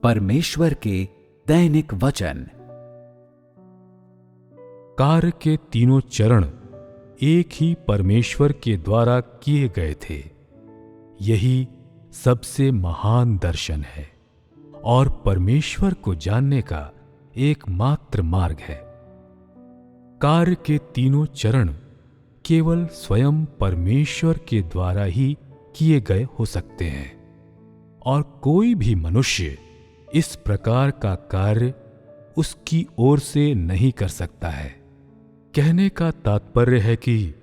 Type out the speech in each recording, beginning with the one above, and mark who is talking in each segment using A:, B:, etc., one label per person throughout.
A: परमेश्वर के दैनिक वचन।
B: कार्य के तीनों चरण एक ही परमेश्वर के द्वारा किए गए थे। यही सबसे महान दर्शन है और परमेश्वर को जानने का एकमात्र मार्ग है। कार्य के तीनों चरण केवल स्वयं परमेश्वर के द्वारा ही किए गए हो सकते हैं और कोई भी मनुष्य इस प्रकार का कार्य उसकी ओर से नहीं कर सकता है। कहने का तात्पर्य है कि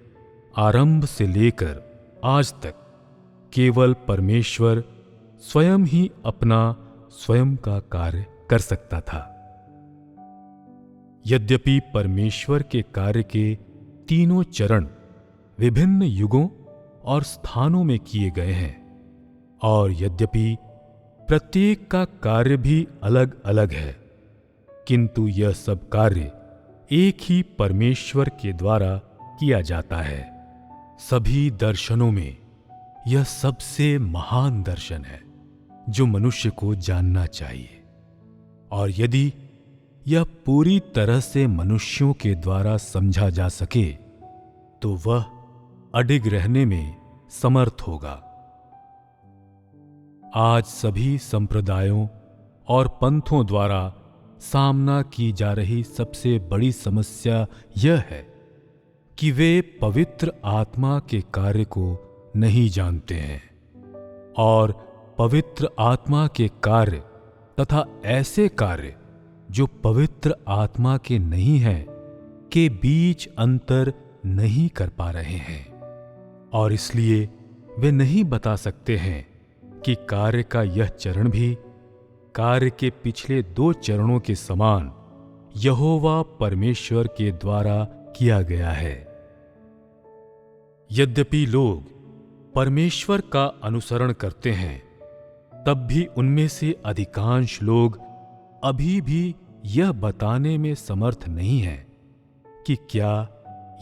B: आरंभ से लेकर आज तक केवल परमेश्वर स्वयं ही अपना स्वयं का कार्य कर सकता था। यद्यपि परमेश्वर के कार्य के तीनों चरण विभिन्न युगों और स्थानों में किए गए हैं और यद्यपि प्रत्येक का कार्य भी अलग अलग है, किंतु यह सब कार्य एक ही परमेश्वर के द्वारा किया जाता है। सभी दर्शनों में यह सबसे महान दर्शन है जो मनुष्य को जानना चाहिए, और यदि यह पूरी तरह से मनुष्यों के द्वारा समझा जा सके तो वह अडिग रहने में समर्थ होगा। आज सभी संप्रदायों और पंथों द्वारा सामना की जा रही सबसे बड़ी समस्या यह है कि वे पवित्र आत्मा के कार्य को नहीं जानते हैं और पवित्र आत्मा के कार्य तथा ऐसे कार्य जो पवित्र आत्मा के नहीं हैं के बीच अंतर नहीं कर पा रहे हैं, और इसलिए वे नहीं बता सकते हैं कि कार्य का यह चरण भी कार्य के पिछले दो चरणों के समान यहोवा परमेश्वर के द्वारा किया गया है। यद्यपि लोग परमेश्वर का अनुसरण करते हैं, तब भी उनमें से अधिकांश लोग अभी भी यह बताने में समर्थ नहीं हैं कि क्या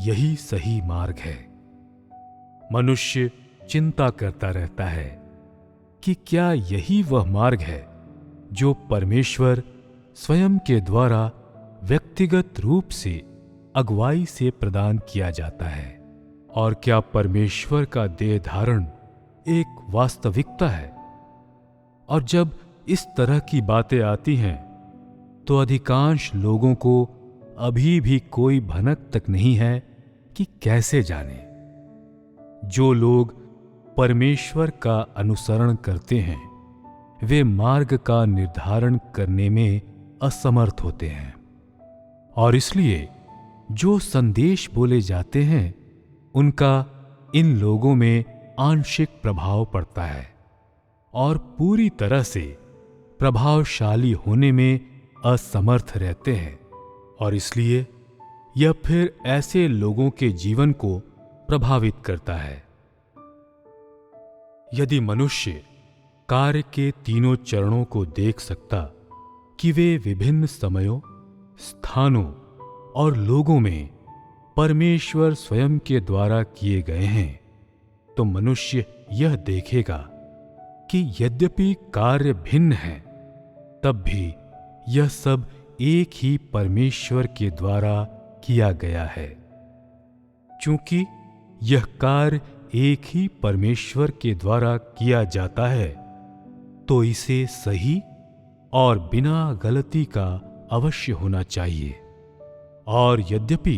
B: यही सही मार्ग है। मनुष्य चिंता करता रहता है कि क्या यही वह मार्ग है जो परमेश्वर स्वयं के द्वारा व्यक्तिगत रूप से अगुवाई से प्रदान किया जाता है, और क्या परमेश्वर का देह धारण एक वास्तविकता है। और जब इस तरह की बातें आती हैं तो अधिकांश लोगों को अभी भी कोई भनक तक नहीं है कि कैसे जाने। जो लोग परमेश्वर का अनुसरण करते हैं वे मार्ग का निर्धारण करने में असमर्थ होते हैं, और इसलिए जो संदेश बोले जाते हैं उनका इन लोगों में आंशिक प्रभाव पड़ता है और पूरी तरह से प्रभावशाली होने में असमर्थ रहते हैं, और इसलिए यह फिर ऐसे लोगों के जीवन को प्रभावित करता है। यदि मनुष्य कार्य के तीनों चरणों को देख सकता कि वे विभिन्न समयों, स्थानों और लोगों में परमेश्वर स्वयं के द्वारा किए गए हैं, तो मनुष्य यह देखेगा कि यद्यपि कार्य भिन्न हैं, तब भी यह सब एक ही परमेश्वर के द्वारा किया गया है। चूंकि यह कार्य एक ही परमेश्वर के द्वारा किया जाता है, तो इसे सही और बिना गलती का अवश्य होना चाहिए। और यद्यपि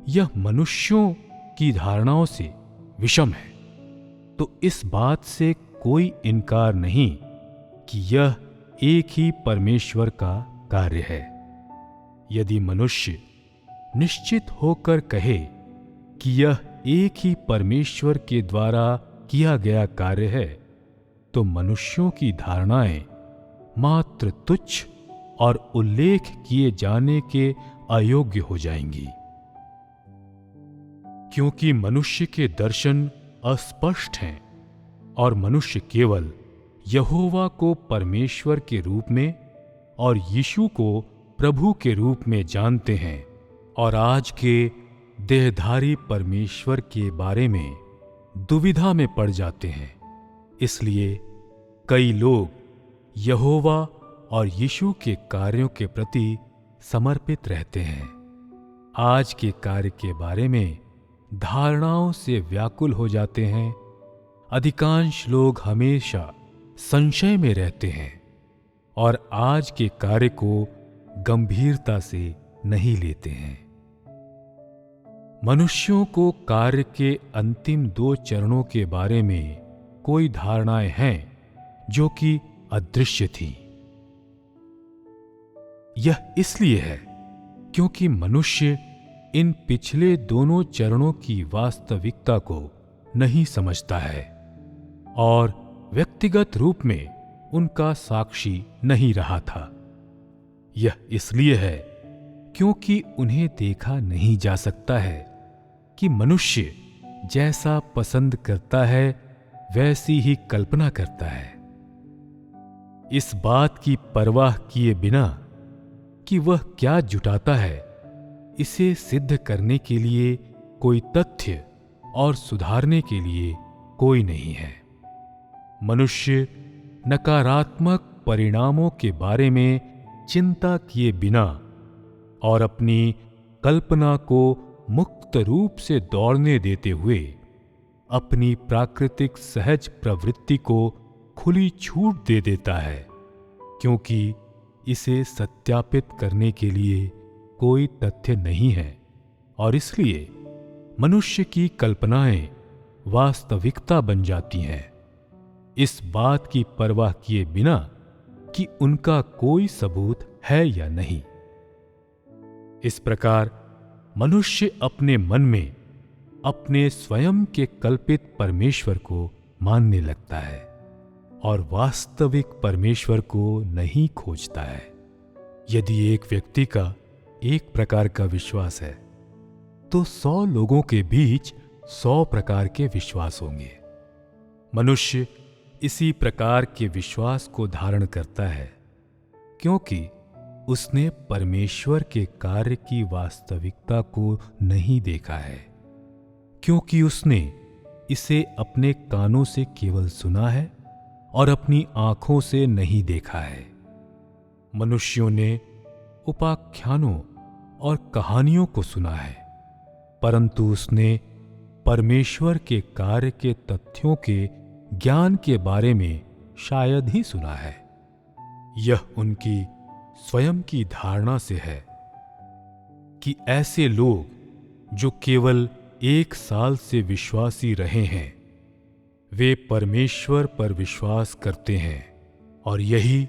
B: यह मनुष्यों की धारणाओं से विषम है, तो इस बात से कोई इनकार नहीं कि यह एक ही परमेश्वर का कार्य है। यदि मनुष्य निश्चित होकर कहे कि यह एक ही परमेश्वर के द्वारा किया गया कार्य है, तो मनुष्यों की धारणाएं मात्र तुच्छ और उल्लेख किए जाने के अयोग्य हो जाएंगी, क्योंकि मनुष्य के दर्शन अस्पष्ट हैं और मनुष्य केवल यहोवा को परमेश्वर के रूप में और यीशु को प्रभु के रूप में जानते हैं, और आज के देहधारी परमेश्वर के बारे में दुविधा में पड़ जाते हैं। इसलिए कई लोग यहोवा और यीशु के कार्यों के प्रति समर्पित रहते हैं। आज के कार्य के बारे में धारणाओं से व्याकुल हो जाते हैं। अधिकांश लोग हमेशा संशय में रहते हैं और आज के कार्य को गंभीरता से नहीं लेते हैं। मनुष्यों को कार्य के अंतिम 2 चरणों के बारे में कोई धारणाएं हैं जो कि अदृश्य थीं। यह इसलिए है क्योंकि मनुष्य इन पिछले दोनों चरणों की वास्तविकता को नहीं समझता है और व्यक्तिगत रूप में उनका साक्षी नहीं रहा था। यह इसलिए है क्योंकि उन्हें देखा नहीं जा सकता है कि मनुष्य जैसा पसंद करता है वैसी ही कल्पना करता है, इस बात की परवाह किए बिना कि वह क्या जुटाता है। इसे सिद्ध करने के लिए कोई तथ्य और सुधारने के लिए कोई नहीं है। मनुष्य नकारात्मक परिणामों के बारे में चिंता किए बिना और अपनी कल्पना को मुक्त रूप से दौड़ने देते हुए अपनी प्राकृतिक सहज प्रवृत्ति को खुली छूट दे देता है, क्योंकि इसे सत्यापित करने के लिए कोई तथ्य नहीं है और इसलिए मनुष्य की कल्पनाएं वास्तविकता बन जाती हैं, इस बात की परवाह किए बिना कि उनका कोई सबूत है या नहीं। इस प्रकार मनुष्य अपने मन में अपने स्वयं के कल्पित परमेश्वर को मानने लगता है और वास्तविक परमेश्वर को नहीं खोजता है। यदि एक व्यक्ति का एक प्रकार का विश्वास है तो 100 लोगों के बीच 100 प्रकार के विश्वास होंगे। मनुष्य इसी प्रकार के विश्वास को धारण करता है क्योंकि उसने परमेश्वर के कार्य की वास्तविकता को नहीं देखा है, क्योंकि उसने इसे अपने कानों से केवल सुना है और अपनी आंखों से नहीं देखा है। मनुष्यों ने उपाख्यानों और कहानियों को सुना है, परंतु उसने परमेश्वर के कार्य के तथ्यों के ज्ञान के बारे में शायद ही सुना है। यह उनकी स्वयं की धारणा से है कि ऐसे लोग जो केवल 1 साल से विश्वासी रहे हैं वे परमेश्वर पर विश्वास करते हैं, और यही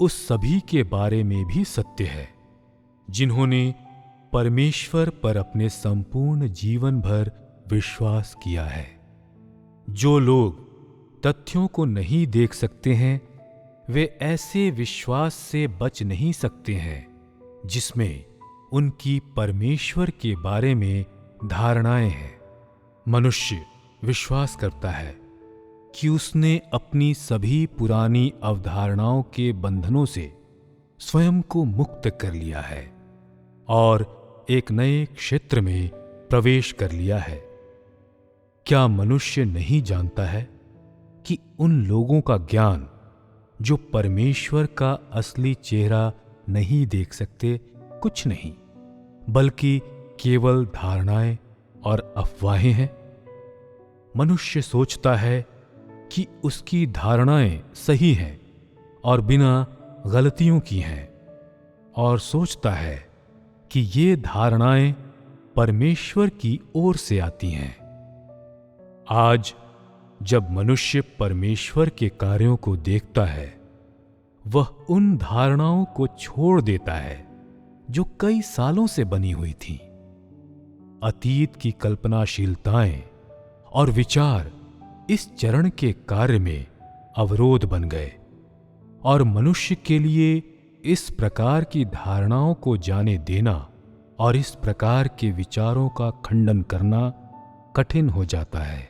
B: उस सभी के बारे में भी सत्य है जिन्होंने परमेश्वर पर अपने संपूर्ण जीवन भर विश्वास किया है। जो लोग तथ्यों को नहीं देख सकते हैं वे ऐसे विश्वास से बच नहीं सकते हैं जिसमें उनकी परमेश्वर के बारे में धारणाएं हैं। मनुष्य विश्वास करता है कि उसने अपनी सभी पुरानी अवधारणाओं के बंधनों से स्वयं को मुक्त कर लिया है और एक नए क्षेत्र में प्रवेश कर लिया है। क्या मनुष्य नहीं जानता है कि उन लोगों का ज्ञान जो परमेश्वर का असली चेहरा नहीं देख सकते कुछ नहीं बल्कि केवल धारणाएं और अफवाहें हैं? मनुष्य सोचता है कि उसकी धारणाएं सही हैं और बिना गलतियों की हैं, और सोचता है कि ये धारणाएं परमेश्वर की ओर से आती हैं। आज जब मनुष्य परमेश्वर के कार्यों को देखता है वह उन धारणाओं को छोड़ देता है जो कई सालों से बनी हुई थीं। अतीत की कल्पनाशीलताएं और विचार इस चरण के कार्य में अवरोध बन गए और मनुष्य के लिए इस प्रकार की धारणाओं को जाने देना और इस प्रकार के विचारों का खंडन करना कठिन हो जाता है।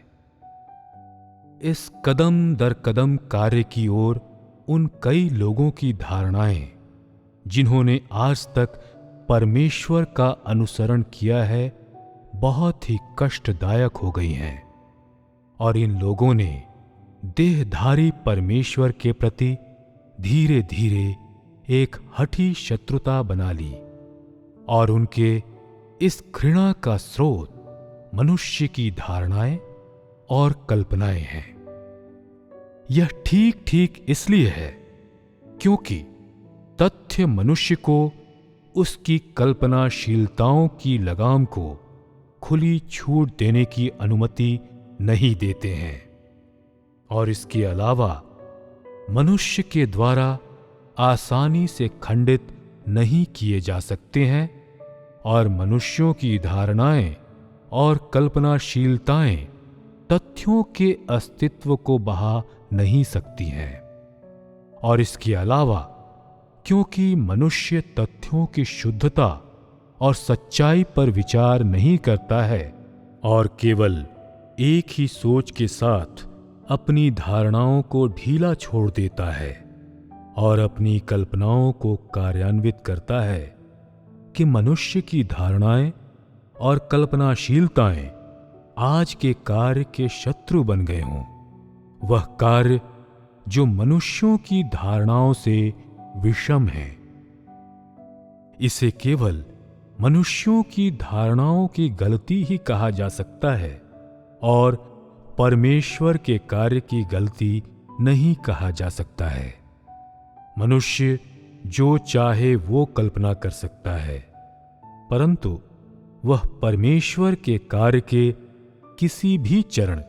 B: इस कदम दर कदम कार्य की ओर उन कई लोगों की धारणाएं जिन्होंने आज तक परमेश्वर का अनुसरण किया है बहुत ही कष्टदायक हो गई हैं, और इन लोगों ने देहधारी परमेश्वर के प्रति धीरे धीरे एक हठी शत्रुता बना ली और उनके इस घृणा का स्रोत मनुष्य की धारणाएं और कल्पनाएं हैं। यह ठीक ठीक इसलिए है क्योंकि तथ्य मनुष्य को उसकी कल्पनाशीलताओं की लगाम को खुली छूट देने की अनुमति नहीं देते हैं और इसके अलावा मनुष्य के द्वारा आसानी से खंडित नहीं किए जा सकते हैं और मनुष्यों की धारणाएं और कल्पनाशीलताएं तथ्यों के अस्तित्व को बहा नहीं सकती हैं। और इसके अलावा क्योंकि मनुष्य तथ्यों की शुद्धता और सच्चाई पर विचार नहीं करता है और केवल एक ही सोच के साथ अपनी धारणाओं को ढीला छोड़ देता है और अपनी कल्पनाओं को कार्यान्वित करता है कि मनुष्य की धारणाएं और कल्पनाशीलताएं आज के कार्य के शत्रु बन गए हों। वह कार्य जो मनुष्यों की धारणाओं से विषम है, इसे केवल मनुष्यों की धारणाओं की गलती ही कहा जा सकता है और परमेश्वर के कार्य की गलती नहीं कहा जा सकता है। मनुष्य जो चाहे वो कल्पना कर सकता है, परंतु वह परमेश्वर के कार्य के किसी भी चरण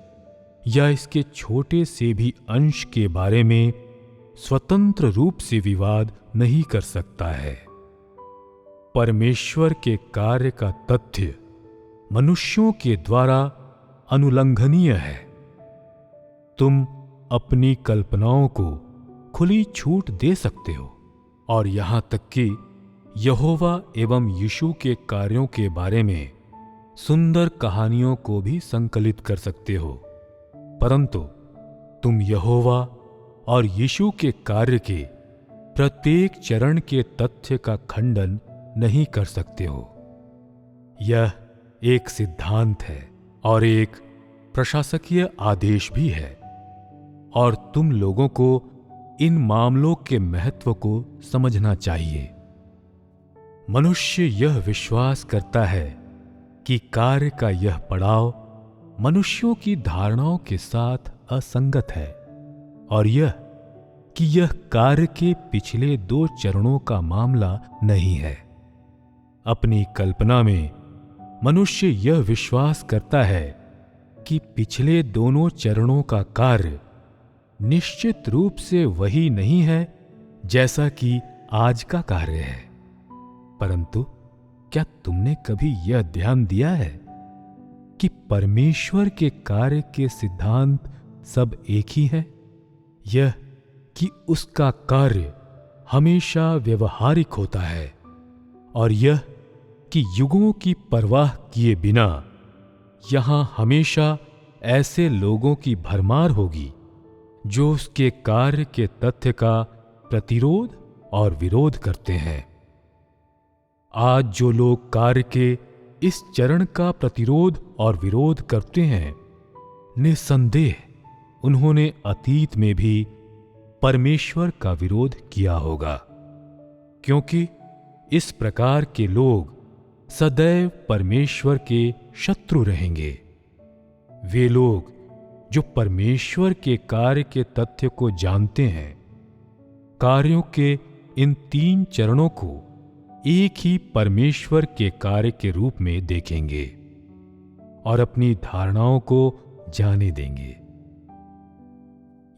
B: या इसके छोटे से भी अंश के बारे में स्वतंत्र रूप से विवाद नहीं कर सकता है। परमेश्वर के कार्य का तथ्य मनुष्यों के द्वारा अनुलंघनीय है। तुम अपनी कल्पनाओं को खुली छूट दे सकते हो और यहां तक कि यहोवा एवं यीशु के कार्यों के बारे में सुंदर कहानियों को भी संकलित कर सकते हो, परंतु तुम यहोवा और यीशु के कार्य के प्रत्येक चरण के तथ्य का खंडन नहीं कर सकते हो। यह एक सिद्धांत है और एक प्रशासकीय आदेश भी है और तुम लोगों को इन मामलों के महत्व को समझना चाहिए। मनुष्य यह विश्वास करता है कि कार्य का यह पड़ाव मनुष्यों की धारणाओं के साथ असंगत है और यह कि यह कार्य के पिछले 2 चरणों का मामला नहीं है। अपनी कल्पना में मनुष्य यह विश्वास करता है कि पिछले दोनों चरणों का कार्य निश्चित रूप से वही नहीं है जैसा कि आज का कार्य है। परंतु क्या तुमने कभी यह ध्यान दिया है कि परमेश्वर के कार्य के सिद्धांत सब एक ही है? यह कि उसका कार्य हमेशा व्यवहारिक होता है और यह कि युगों की परवाह किए बिना यहां हमेशा ऐसे लोगों की भरमार होगी जो उसके कार्य के तथ्य का प्रतिरोध और विरोध करते हैं। आज जो लोग कार्य के इस चरण का प्रतिरोध और विरोध करते हैं, निस्संदेह उन्होंने अतीत में भी परमेश्वर का विरोध किया होगा, क्योंकि इस प्रकार के लोग सदैव परमेश्वर के शत्रु रहेंगे। वे लोग जो परमेश्वर के कार्य के तथ्य को जानते हैं, कार्यों के इन 3 चरणों को एक ही परमेश्वर के कार्य के रूप में देखेंगे और अपनी धारणाओं को जाने देंगे।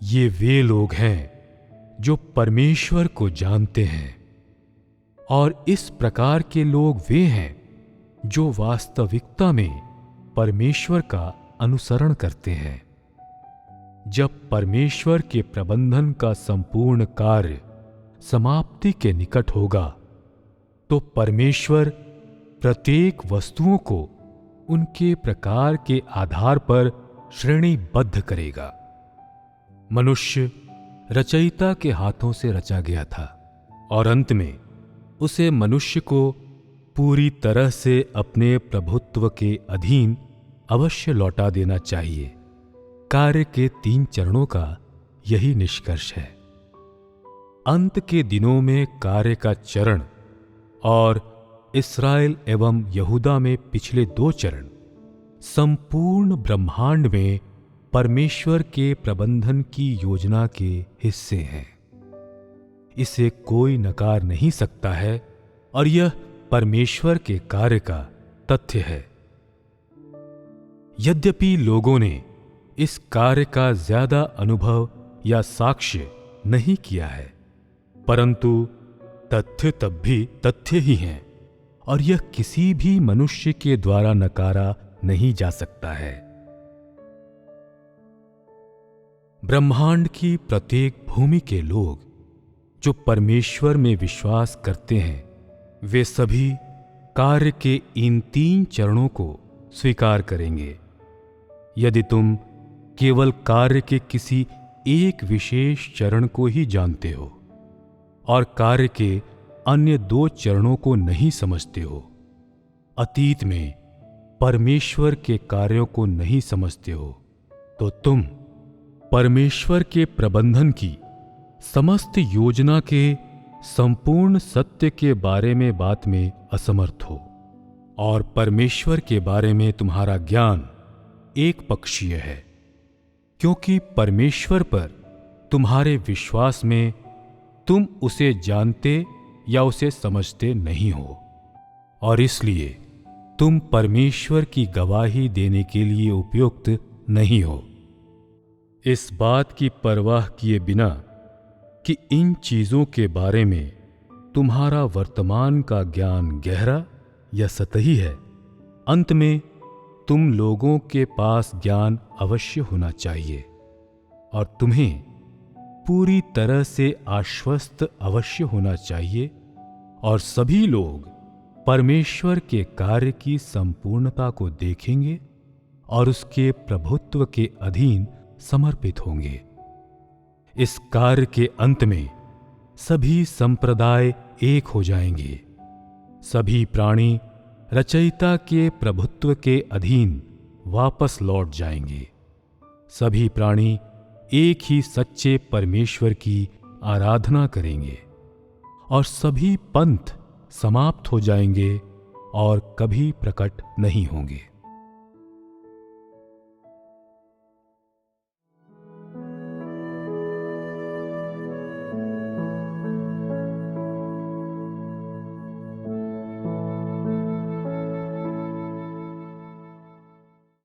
B: ये वे लोग हैं जो परमेश्वर को जानते हैं और इस प्रकार के लोग वे हैं जो वास्तविकता में परमेश्वर का अनुसरण करते हैं। जब परमेश्वर के प्रबंधन का संपूर्ण कार्य समाप्ति के निकट होगा, तो परमेश्वर प्रत्येक वस्तुओं को उनके प्रकार के आधार पर श्रेणीबद्ध करेगा। मनुष्य रचयिता के हाथों से रचा गया था और अंत में उसे मनुष्य को पूरी तरह से अपने प्रभुत्व के अधीन अवश्य लौटा देना चाहिए। कार्य के 3 चरणों का यही निष्कर्ष है। अंत के दिनों में कार्य का चरण और इस्राएल एवं यहूदा में पिछले 2 चरण संपूर्ण ब्रह्मांड में परमेश्वर के प्रबंधन की योजना के हिस्से हैं। इसे कोई नकार नहीं सकता है और यह परमेश्वर के कार्य का तथ्य है। यद्यपि लोगों ने इस कार्य का ज्यादा अनुभव या साक्ष्य नहीं किया है, परंतु तथ्य तब भी तथ्य ही हैं और यह किसी भी मनुष्य के द्वारा नकारा नहीं जा सकता है। ब्रह्मांड की प्रत्येक भूमि के लोग जो परमेश्वर में विश्वास करते हैं, वे सभी कार्य के इन 3 चरणों को स्वीकार करेंगे। यदि तुम केवल कार्य के किसी एक विशेष चरण को ही जानते हो और कार्य के अन्य 2 चरणों को नहीं समझते हो, अतीत में परमेश्वर के कार्यों को नहीं समझते हो, तो तुम परमेश्वर के प्रबंधन की समस्त योजना के संपूर्ण सत्य के बारे में बात में असमर्थ हो और परमेश्वर के बारे में तुम्हारा ज्ञान एक पक्षीय है, क्योंकि परमेश्वर पर तुम्हारे विश्वास में तुम उसे जानते या उसे समझते नहीं हो और इसलिए तुम परमेश्वर की गवाही देने के लिए उपयुक्त नहीं हो। इस बात की परवाह किए बिना कि इन चीजों के बारे में तुम्हारा वर्तमान का ज्ञान गहरा या सतही है, अंत में तुम लोगों के पास ज्ञान अवश्य होना चाहिए और तुम्हें पूरी तरह से आश्वस्त अवश्य होना चाहिए और सभी लोग परमेश्वर के कार्य की संपूर्णता को देखेंगे और उसके प्रभुत्व के अधीन समर्पित होंगे। इस कार्य के अंत में सभी संप्रदाय एक हो जाएंगे, सभी प्राणी रचयिता के प्रभुत्व के अधीन वापस लौट जाएंगे, सभी प्राणी एक ही सच्चे परमेश्वर की आराधना करेंगे और सभी पंथ समाप्त हो जाएंगे और कभी प्रकट नहीं होंगे।